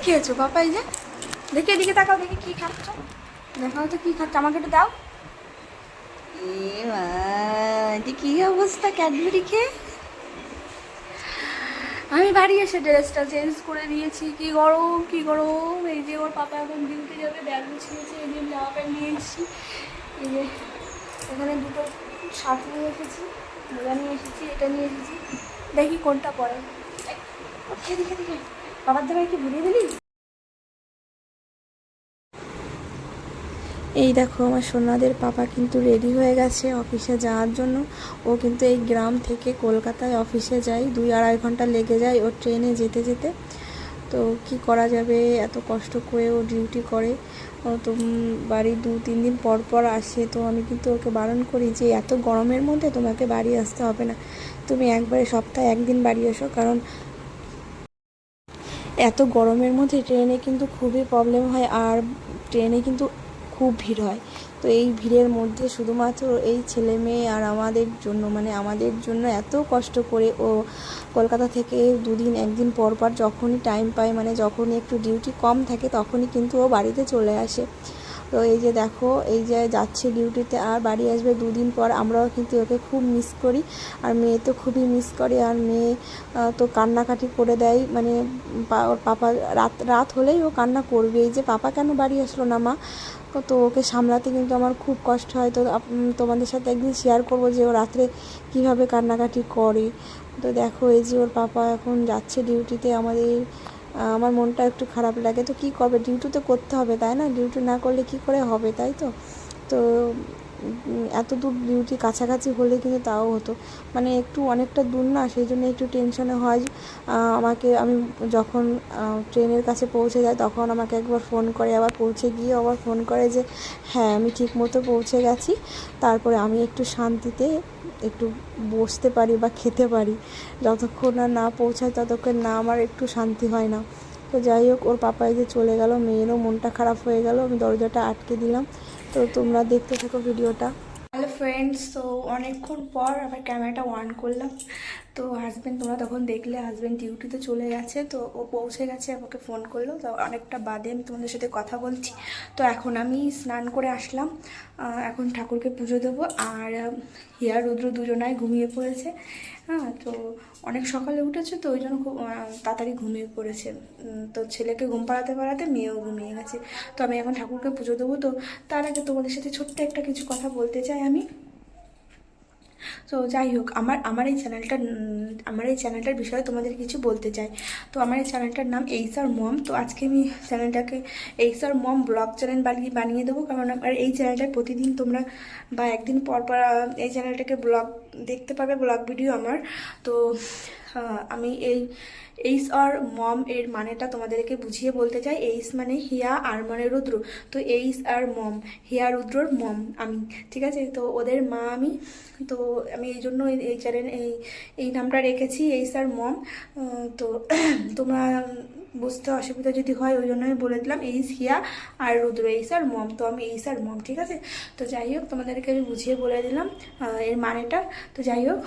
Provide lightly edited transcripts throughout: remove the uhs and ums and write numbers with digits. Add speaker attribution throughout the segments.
Speaker 1: খেয়েছো পাপা? এই যে দেখি, এদিকে তাকাও, দেখি কি খাচ্ছ, দেখাও তো কি খাচ্ছ, আমাকে একটু দাও। এ মা, এটা কি অবস্থা ক্যাডবেরি খেয়ে। আমি বাড়ি এসে ড্রেসটা চেঞ্জ করে দিয়েছি। কি গরম, কি গরম। এই যে ওর পাপা এখন ডিউটি যাবে, ব্যাগ গুছিয়েছে। এই যে জামা প্যান্ট নিয়ে এসেছি। এই যে এখানে দুটো শার্ট নিয়ে এসেছি, মোজা নিয়ে এসেছি, এটা নিয়ে এসেছি। দেখি কোনটা পরে। দেখে দেখে বাবার দাবাই কি ভুলিয়ে দিলি। এই দেখো আমার সোনাদের পাপা কিন্তু রেডি হয়ে গেছে অফিসে যাওয়ার জন্য। ও কিন্তু এই গ্রাম থেকে কলকাতায় অফিসে যায়, 2-2.5 ঘন্টা লেগে যায় ওর ট্রেনে যেতে যেতে। তো কি করা যাবে, এত কষ্ট করে ও ডিউটি করে। ও তো বাড়ি 2-3 দিন পর পর আসে। তো আমি কিন্তু ওকে বারণ করি যে এত গরমের মধ্যে তোমাকে বাড়ি আসতে হবে না, তুমি একবারে সপ্তাহে 1 দিন বাড়ি এসো। কারণ এত গরমের মধ্যে ট্রেনে কিন্তু খুবই প্রবলেম হয়, আর ট্রেনে কিন্তু খুব ভিড় হয়। তো এই ভিড়ের মধ্যে শুধুমাত্র এই ছেলে মেয়ে আর আমাদের জন্য, মানে আমাদের জন্য এত কষ্ট করে ও কলকাতা থেকে 2 দিন 1 দিন পর পর যখনই টাইম পায়, মানে যখনই একটু ডিউটি কম থাকে তখনই কিন্তু ও বাড়িতে চলে আসে। তো এই যে দেখো, এই যে যাচ্ছে ডিউটিতে আর বাড়ি আসবে 2 দিন পর। আমরাও কিন্তু ওকে খুব মিস করি, আর মেয়ে তো খুবই মিস করে। আর মেয়ে তো কান্নাকাটি করে দেয়, মানে ওর পাপা রাত রাত হলেই ও কান্না করবে, এই যে পাপা কেন বাড়ি আসলো না মা। তো ওকে সামলাতে কিন্তু আমার খুব কষ্ট হয়। তো তোমাদের সাথে একদিন শেয়ার করবো যে ও রাত্রে কীভাবে কান্নাকাটি করে। তো দেখো এই যে ওর পাপা এখন যাচ্ছে ডিউটিতে। আমার মনটা একটু খারাপ লাগে। তো কী করবে, ডিউটি তো করতে হবে তাই না, ডিউটি না করলে কি করে হবে, তাই তো। তো এত দূর ডিউটি কাছাকাছি হলে কিন্তু তাও হতো, মানে একটু অনেকটা দূর না, সেই জন্য একটু টেনশনে হয়। আমি যখন ট্রেনের কাছে পৌঁছে যাই তখন আমাকে একবার ফোন করে, আবার পৌঁছে গিয়ে আবার ফোন করে যে হ্যাঁ আমি ঠিক মতো পৌঁছে গেছি। তারপরে আমি একটু শান্তিতে একটু বসতে পারি বা খেতে পারি। যতক্ষণ না পৌঁছায় ততক্ষণ না আমার একটু শান্তি হয় না। তো যাই হোক, ওর পাপা এই যে চলে গেল, মেয়েরও মনটা খারাপ হয়ে গেল। আমি দরজাটা আটকে দিলাম। তো তোমরা দেখতে থাকো ভিডিওটা। হ্যালো ফ্রেন্ডস, তো অনেকক্ষণ পর আবার ক্যামেরাটা অন করলাম। তো হাজব্যান্ড, তোমরা তখন দেখলে হাজব্যান্ড ডিউটিতে চলে গেছে। তো ও পৌঁছে গেছে, আমাকে ফোন করলো। তো অনেকটা বাদে আমি তোমাদের সাথে কথা বলছি। তো এখন আমি স্নান করে আসলাম, এখন ঠাকুরকে পুজো দেবো। আর হিয়া রুদ্র দুজনাই ঘুমিয়ে পড়েছে। হ্যাঁ, তো অনেক সকালে উঠেছে, তো ওই জন্য খুব তাড়াতাড়ি ঘুমিয়ে পড়েছে। তো ছেলেকে ঘুম পাড়াতে পাড়াতে মেয়েও ঘুমিয়ে গেছে। তো আমি এখন ঠাকুরকে পুজো দেবো। তো তার আগে তোমাদের সাথে ছোট্ট একটা কিছু কথা বলতে চাই আমি। তো যাই হোক, আমার এই চ্যানেলটার বিষয়ে তোমাদের কিছু বলতে চাই। তো আমার এই চ্যানেলটার নাম এইচআর মম। তো আজকে আমি চ্যানেলটাকে এইচআর মম ব্লগ চ্যানেল বানিয়ে দেবো। কারণ আমার এই চ্যানেলটায় প্রতিদিন তোমরা বা একদিন পর পর এই চ্যানেলটাকে ব্লগ দেখতে পাবে, ব্লগ ভিডিও আমার। তো আমি এইস আর মম এর মানেটা তোমাদেরকে বুঝিয়ে বলতে চাই। এইস মানে হিয়া, আর মানে রুদ্র। তো এইস আর মম, হিয়া রুদ্রর মম আমি, ঠিক আছে। তো ওদের মা আমি। তো আমি এই জন্য এই চ্যানেল এই নামটা রেখেছি, এইস আর মম। তো তোমরা বুঝতে অসুবিধা যদি হয় ওই জন্য আমি বলে দিলাম এইস হিয়া আর রুদ্র, এইস আর মম। তো আমি এইস আর মম, ঠিক আছে। তো যাই হোক, তোমাদেরকে আমি বুঝিয়ে বলে দিলাম এর মানেটা। তো যাই হোক,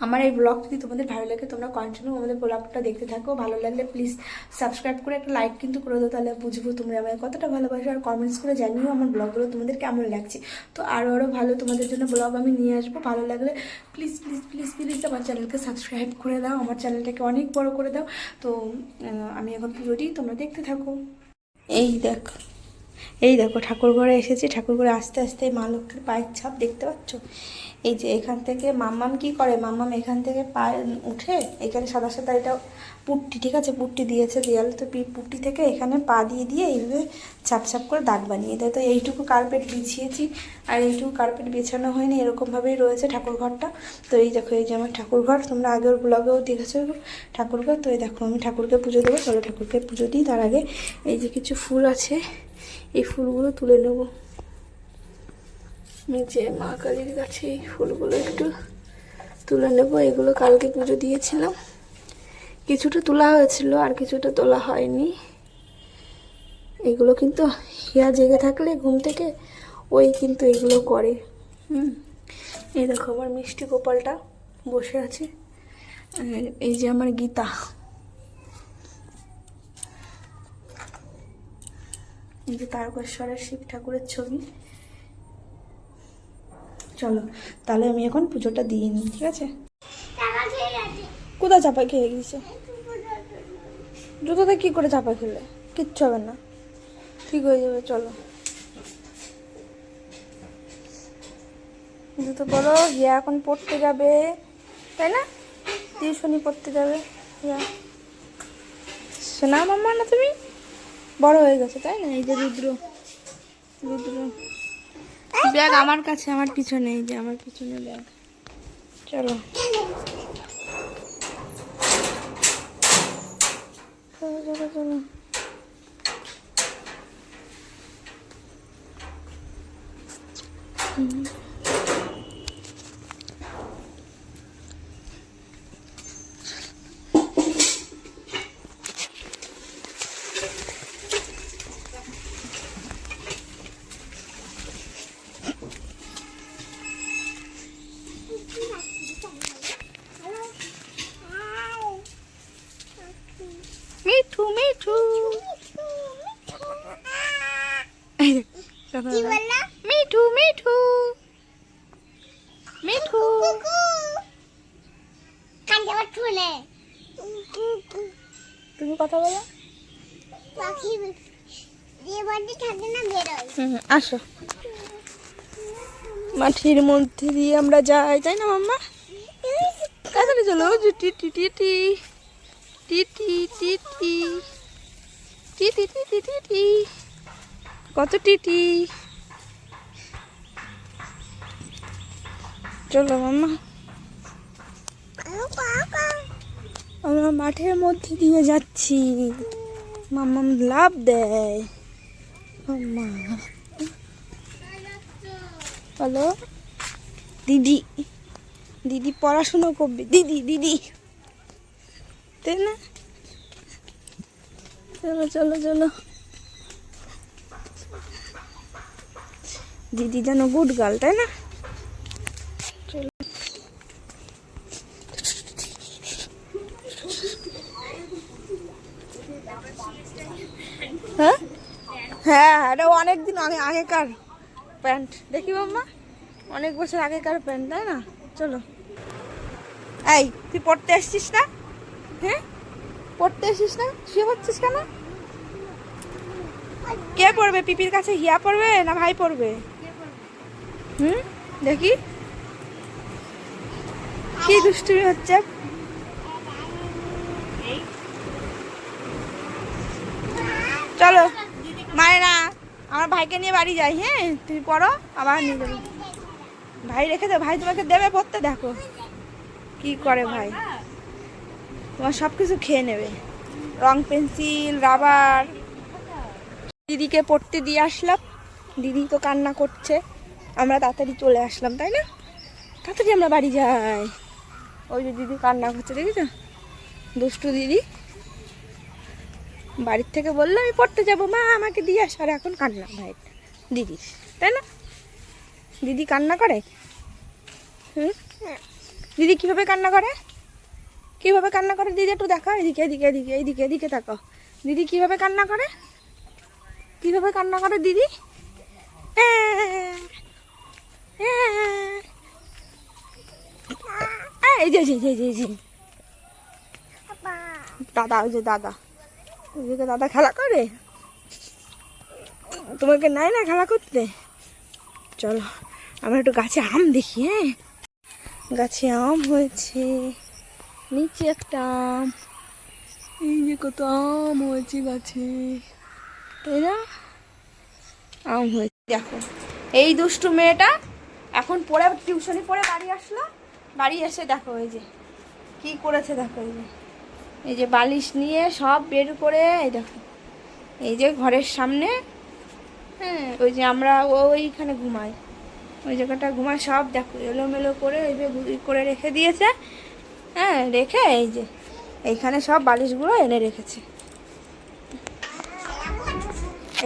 Speaker 1: আমার এই ব্লগ যদি তোমাদের ভালো লাগে তোমরা কন্টিনিউ আমাদের ব্লগটা দেখতে থাকো। ভালো লাগলে প্লিজ সাবস্ক্রাইব করে একটা লাইক কিন্তু করে দাও, তাহলে বুঝবো তোমরা আমাকে কতটা ভালোবাসো। আর কমেন্টস করে জানিও আমার ব্লগগুলো তোমাদের কেমন লাগছে। তো আরও ভালো তোমাদের জন্য ব্লগ আমি নিয়ে আসবো। ভালো লাগলে প্লিজ প্লিজ প্লিজ প্লিজ আমার চ্যানেলকে সাবস্ক্রাইব করে দাও, আমার চ্যানেলটাকে অনেক বড় করে দাও। তো আমি এখন পুজো দিই, তোমরা দেখতে থাকো। এই দেখো ঠাকুর ঘরে এসেছি। ঠাকুর ঘরে আস্তে আস্তে মা লক্ষ্মীর পায়ের ছাপ দেখতে পাচ্ছ। এই যে এখান থেকে মাম্মাম কি করে, মাম্মাম এখান থেকে পায়ে উঠে এখানে সাদা সাদা এটা পুট্টি, ঠিক আছে, পুট্টি দিয়েছে দেয়ালে। তো পুট্টি থেকে এখানে পা দিয়ে দিয়ে এইভাবে ছাপ ছাপ করে দাগ বানিয়ে দেয়। তো এইটুকু কার্পেট বিছিয়েছি, আর এইটুকু কার্পেট বিছানো হয়নি, এরকমভাবেই রয়েছে ঠাকুর ঘরটা। তো এই দেখো, এই যে আমার ঠাকুর ঘর, তোমরা আগের ব্লগেও দেখেছো ঠাকুর ঘর। তো এই দেখো, আমি ঠাকুরকে পুজো দেবো। চলো ঠাকুরকে পুজো দিই। তার আগে এই যে কিছু ফুল আছে, এই ফুলগুলো তুলে নেব। নিচে মা কালীর কাছে এই ফুলগুলো একটু তুলে নেব। এগুলো কালকে পুজো দিয়েছিলাম, কিছুটা তোলা হয়েছিল আর কিছুটা তোলা হয়নি। এগুলো কিন্তু হিয়া জেগে থাকলে ঘুম থেকে ওই কিন্তু এগুলো করে। এই দেখো আমার মিষ্টি গোপালটা বসে আছে। এই যে আমার গীতা, এই যে তারকেশ্বরের শিব ঠাকুরের ছবি। চলো তাহলে আমি এখন পুজোটা দিয়ে নিই, ঠিক আছে? কোথায় চাপা খেয়ে গেছে? জুতোতে কি করে চাপা খেলে? কিচ্ছু হবে না, ঠিক হয়ে যাবে। চলো জুতো পরো। হিয়া এখন পড়তে যাবে, তাই না? টিউশনি পড়তে যাবে হিয়া। শোনা মাম্মা না, তুমি বড় হয়ে গেছে তাই না? এই যে রুদ্র, রুদ্র ব্যাগ আমার কাছে, আমার পিছনে, এই যে আমার পিছনে ব্যাগ। চলো চলো চলো চলো। মিঠু মিঠু মিঠু মিঠু মিঠু তুমি কথা বলো। আসো, মাটির মধ্যে দিয়ে আমরা যাই, তাই না মাম্মা? তাড়াতাড়ি চলো। টি টি টি টি টি টি টি টি টি টি টি টি টি টি। কত টিটি। চলো মাম্মা, আমরা মাঠের মধ্যে দিয়ে যাচ্ছি। মাম্মা লাভ দেয়। মাম্মা বলো। দিদি, দিদি পড়াশোনা করবে। দিদি দিদি, তাই না? চলো চলো চলো। দিদি যেন গুড গার্ল, তাই না? চলো। হ্যাঁ হ্যাঁ, এটা অনেকদিন আগেকার প্যান্ট। দেখি মাম্মা, অনেক বছর আগেকার প্যান্ট, তাই না? চলো। এই তুই পড়তে আসছিস না? হ্যাঁ পড়তে আসিস না? শুয়ে পড়ছিস কেন? কে পড়বে? পিপির কাছে হিয়া পড়বে না ভাই পড়বে? দেখি কি দুষ্টুমি হচ্ছে। চলো মানে না, আমার ভাইকে নিয়ে বাড়ি যাই। হ্যাঁ তুমি পড়ো, আবার নিয়ে যাবে। ভাই রেখে দে, ভাই তোমাকে দেবে পড়তে। দেখো কি করে ভাই, তোমার সব কিছু খেয়ে নেবে, রং পেন্সিল রাবার। দিদিকে পড়তে দিয়ে আসলাম, দিদি তো কান্না করছে, আমরা তাড়াতাড়ি চলে আসলাম, তাই না? তাড়াতাড়ি আমরা বাড়ি যাই। ওই যে দিদি কান্না করছে, দেখেছো? দুষ্টু দিদি বাড়ির থেকে বললো আমি পড়তে যাবো, মা আমাকে দিয়ে আস। আর এখন কান্না ভাই দিদি, তাই না? দিদি কান্না করে। দিদি কিভাবে কান্না করে? কিভাবে কান্না করে দিদি একটু দেখো। এদিকে এদিকে এদিকে এদিকে এদিকে তাকাও। দিদি কিভাবে কান্না করে? কিভাবে কান্না করে দিদি? এই যে দাদা, ওই যে দাদা, ওইদিকে দাদা খেলা করে। তোমাকে নাই না খেলা করতে? চলো আমরা একটু গাছে আম দেখি। হ্যাঁ গাছে আম হয়েছে, নিচে একটা আম, এই যে কত আম হয়েছে গাছে, তাই না? আম হয়েছে। দেখো এই দুষ্টু মেয়েটা এখন পড়ে, টিউশনি পড়ে বাড়ি আসলো। বাড়ি এসে দেখো এই যে কি করেছে। দেখো এই যে বালিশ নিয়ে সব বের করে, এই দেখো এই যে ঘরের সামনে, হ্যাঁ ওই যে আমরা ওইখানে ঘুমাই, ওই জায়গাটা ঘুমায়, সব দেখো এলোমেলো করে এই যে করে রেখে দিয়েছে। হ্যাঁ রেখে এই যে এইখানে সব বালিশগুলো এনে রেখেছে।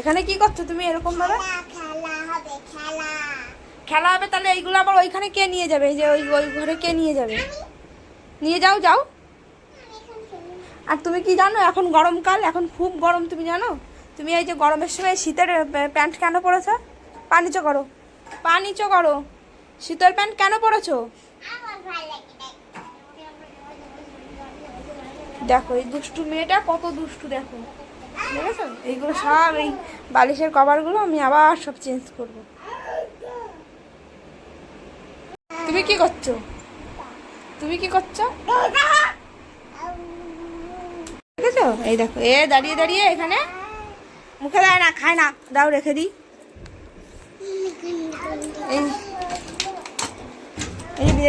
Speaker 1: এখানে কি করছো তুমি এরকম ভাবে? খেলা হবে। তাহলে এইগুলো আবার ওইখানে কে নিয়ে যাবে? এই যে ওই ঘরে কে নিয়ে যাবে? নিয়ে যাও যাও। আর তুমি কি জানো, এখন গরমকাল, এখন খুব গরম, তুমি জানো? তুমি এই যে গরমের সময় শীতের প্যান্ট কেন পরেছো? পা নিচু করো, পা নিচু করো। শীতের প্যান্ট কেন পরেছো? দেখো এই দুষ্টু মেয়েটা কত দুষ্টু, দেখো দেখেছো? এইগুলো সব, এই বালিশের কভারগুলো আমি আবার সব চেঞ্জ করব। তুমি কি করছো? তুমি কি করছো? দেখেছো? এই দেখো এ দাঁড়িয়ে দাঁড়িয়ে এখানে মুখে দেয় না, খায় না, দাও রেখে দিই।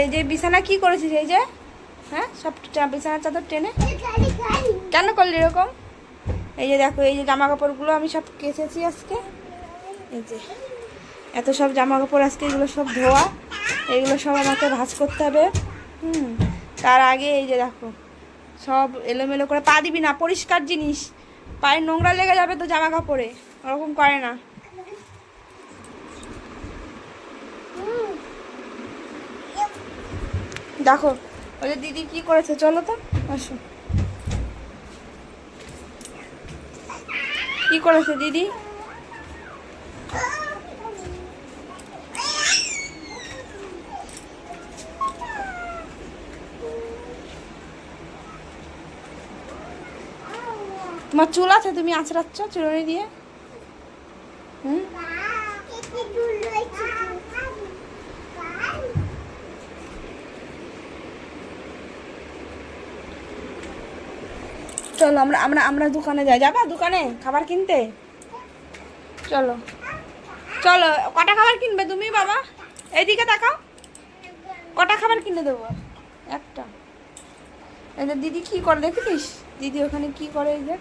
Speaker 1: এই যে বিছানা কি করেছিস? এই যে হ্যাঁ, সব বিছানার চাদর টেনে কেন করলি এরকম? এই যে দেখো, এই যে জামা কাপড়গুলো আমি সব কেচেছি আজকে। এই যে এত সব জামা কাপড় আজকে, এগুলো সব ধোয়া, এগুলো সব আমাকে ভাঁজ করতে হবে। তার আগে এই যে দেখো সব এলোমেলো করে, পা দিবি না, পরিষ্কার জিনিস, পায়ে নোংরা লেগে যাবে তো জামা কাপড়ে, ওরকম করে না। দেখো ওই যে দিদি কি করেছে, চলো তো আসো। কি করেছে দিদি? তোমার চুল আছে, তুমি আঁচড়াচ্ছ চুলনি দিয়ে। চলো আমরা আমরা আমরা দোকানে যাই। যাবা দোকানে খাবার কিনতে? চলো চলো। কটা খাবার কিনবে তুমি বাবা? এইদিকে তাকাও, কটা খাবার কিনে দেবো? একটা। এই যে দিদি কি করে দেখেছিস? দিদি ওখানে কি করে, এই যে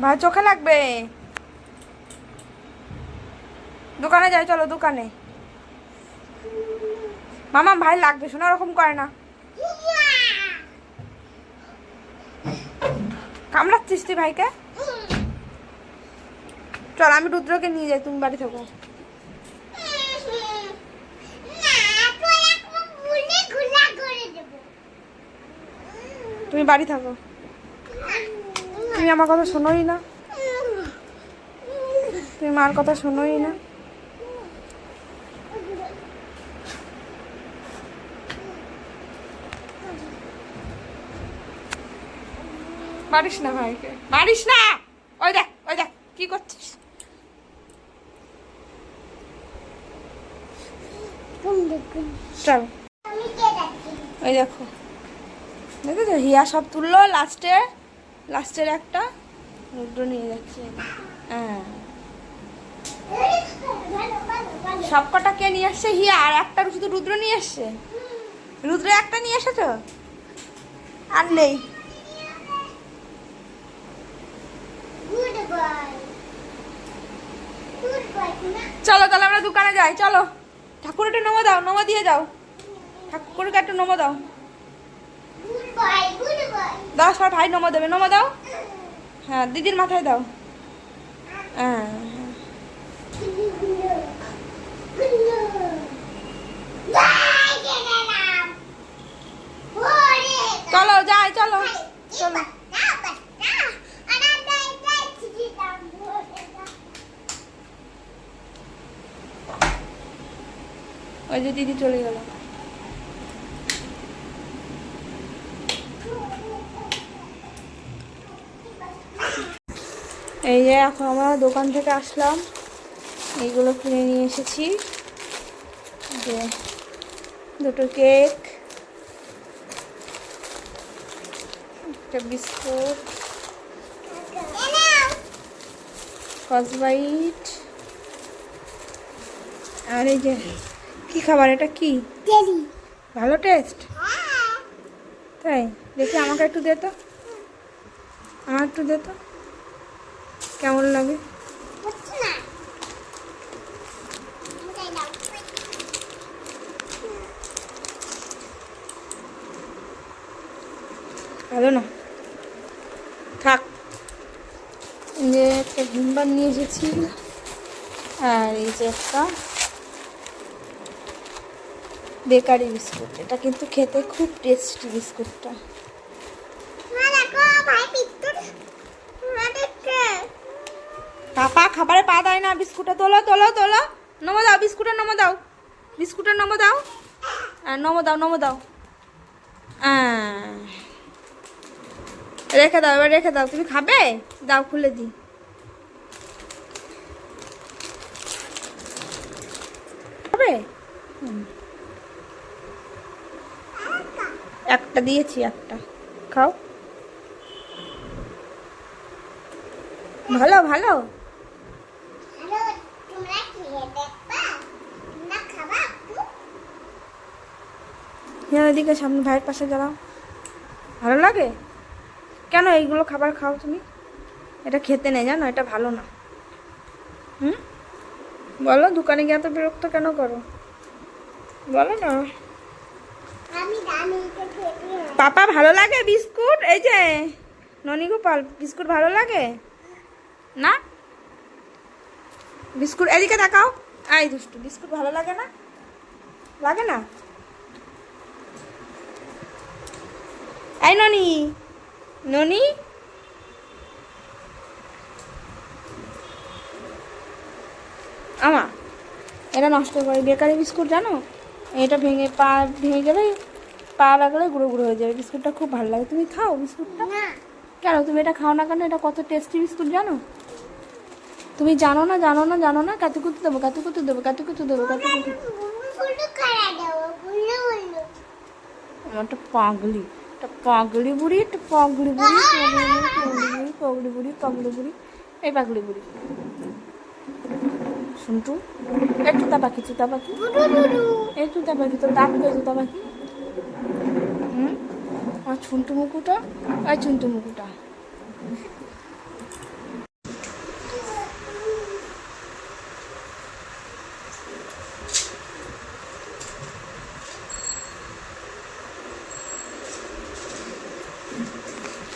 Speaker 1: ভাই চোখে লাগবে। দোকানে যাই, চলো দোকানে। মামা ভাই লাগবে, শোনা ওরকম করে না। কামড়াচ্ছিস তুই ভাইকে? চল আমি রুদ্রকে নিয়ে যাই, তুমি বাড়ি থাকো। তুমি বাড়ি থাকো, তুমি আমার কথা শোনোই না, তুমি মার কথা শোনোই না। মারিস না ভাইকে, মারিস না। ওই দেখ, ওই দেখ কি করছিস। চল ওই দেখো, দেখেছো হিয়া সব তুললো, লাস্টের একটা রুদ্র নিয়ে যাচ্ছে। হ্যাঁ সব কটা কে নিয়ে আসছে? হিয়া। আর একটা শুধু রুদ্র নিয়ে আসছে? রুদ্র একটা নিয়ে এসেছ? আর নেই? চলো তাহলে আমরা দোকানে যাই, চলো। ঠাকুর একটু নমো দাও, নমো দিয়ে যাও, ঠাকুরকে একটু নমো দাও। দাও সব, ভাই নমো দেবে, নমো দাও। হ্যাঁ দিদির মাথায় দাও। হ্যাঁ চলো যাই, চলো চলো। ওই যে দিদি চলে গেল। এই যে এখন আমরা দোকান থেকে আসলাম, এইগুলো কিনে নিয়ে এসেছি। যে দুটো কেক, একটা বিস্কুট, স্কচব্রাইট, আর এই যে কি খাবার, এটা কি? ভালো টেস্ট তাই? দেখি আমাকে একটু দে তো, আমার একটু দে তো, কেমন লাগে। ভালো না, থাক। যে একটা ভিমবার নিয়ে এসেছি, আর এই যে একটা বেকারি বিস্কুট। এটা কিন্তু খেতে খুব টেস্টি বিস্কুটটা। পাপা খাবারে পা দেয় না, বিস্কুটটা তোলো তোলো তোলো, নমো দাও, বিস্কুটের নমো দাও, বিস্কুটের নমো দাও, নমো দাও, নমো দাও, রেখে দাও, এবার রেখে দাও। তুমি খাবে? দাও, খুলে দিই। খাবে? একটা দিয়েছি, একটা খাও। ভালো ভালো। হ্যাঁ, এদিকে সামনে ভাইয়ের পাশে দাঁড়াও। ভালো লাগে? কেন এইগুলো খাবার খাও তুমি? এটা খেতে নেই জানো, এটা ভালো না। হুম, বলো, দোকানে গিয়ে এত বিরক্ত কেন করো? বলো না। পাপা ভালো লাগে বিস্কুট? এই যে ননি গোপাল, বিস্কুট ভালো লাগে না? বিস্কুট এদিকে তাকাও। এই দুষ্টু, বিস্কুট ভালো লাগে না? লাগে না? এই ননি, ননি, আমা এটা নষ্ট করে। বেকারি বিস্কুট জানো, এটা ভেঙে পা ভেঙে গেলে, পা লাগলে গুঁড়ো গুঁড়ো হয়ে যাবে। বিস্কুটটা খুব ভালো লাগে, তুমি খাও বিস্কুটটা। কেন তুমি এটা খাও না কেন? এটা কত টেস্টি বিস্কুট জানো? তুমি জানো না, জানো না, জানো না? কাতুকুতু দেবো, কাতুকুতু দেবো, কাতুকুতু দেবো, কাতুকুতু। একটা পাগলি, একটা পাগলি বুড়ি, একটা পাগলি বুড়ি, পাগলি বুড়ি, পাগলি বুড়ি, এই পাগলি বুড়ি। শুনটু, এই তুতা পাখি, তুতা পাখি, এই তুতা পাখি, তোর ডাক কই তুতা পাখি? আর ছুন্টু মুকুটা, আর ছুন্টু মুকুটা।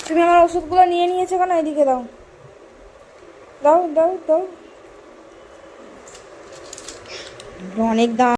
Speaker 1: তুমি আমার ওষুধগুলো নিয়ে নিয়েছো কেন? এদিকে দাও, দাও দাও দাও। অনেক দাম।